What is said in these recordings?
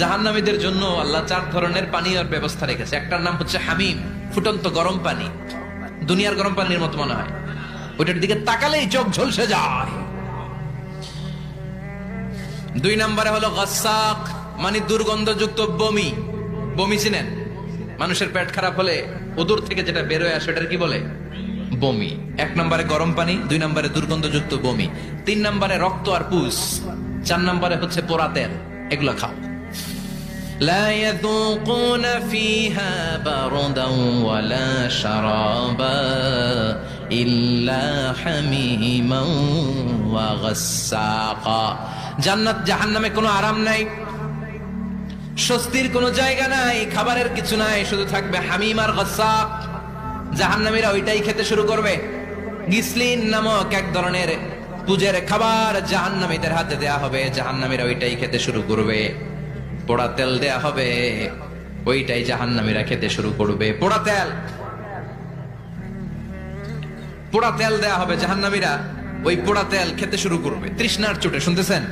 জাহান্নামীদের জন্য আল্লাহ 4 ধরনের পানীয়ের ব্যবস্থা রেখেছে। একটার নাম হচ্ছে হামিম, ফুটন্ত গরম পানি, দুনিয়ার গরম পানির মতো মনে হয়, ওইটার দিকে তাকালেই চোখ ঝলসে যায়। 2 নম্বরে হলো গাসসাক, মানে দুর্গন্ধযুক্ত বমি। বমি চিনেন? মানুষের পেট খারাপ হলে ওদর থেকে যেটা বের হয়ে আসে এটার কি বলে? বমি। 1 নম্বরে গরম পানি, 2 নম্বরে দুর্গন্ধযুক্ত বমি, 3 নম্বরে রক্ত আর পুষ, 4 নম্বরে হচ্ছে পোড়া তেল। এগুলো খাও। লা ইয়াযুকুনা ফিহা বারদান ওয়ালা শারাবা ইল্লা হামিমান ওয়া গাসসাকা। জান্নাত জাহান্নামে কোনো আরাম নাই, স্বস্তির কোনো জায়গা নাই, খাবারের কিছু নাই, শুধু থাকবে হামিম আর গাসসাক। জাহান্নামীরা ওইটাই খেতে শুরু করবে। গিসলিন নামক এক ধরনের পূজের খাবার জাহান্নামীদের হাতে দেয়া হবে, জাহান্নামীরা ওইটাই খেতে শুরু করবে। পোড়া তেল দেয়া হবে, ওইটাই জাহান্নামীরা খেতে শুরু করবে। পোড়া তেল, পোড়া তেল দেয়া হবে, জাহান্নামীরা ওই পোড়া তেল খেতে শুরু করবে তৃষ্ণার চোটে। শুনতেছেন?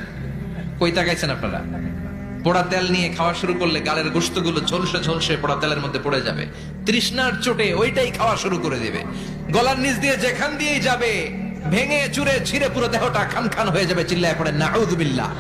কই তাকাইছেন আপনারা? পোড়া তেল নিয়ে খাওয়া শুরু করলে গালের গোশতগুলো ঝলসে ঝলসে পোড়া তেলের মধ্যে পড়ে যাবে। তৃষ্ণার চোটে ওইটাই খাওয়া শুরু করে দিবে। গলার নিচ দিয়ে যেখান দিয়েই যাবে ভেঙে চুরে ছিঁড়ে পুরো দেহটা খান খান হয়ে যাবে। চিল্লায় পড়ে নাউযুবিল্লাহ।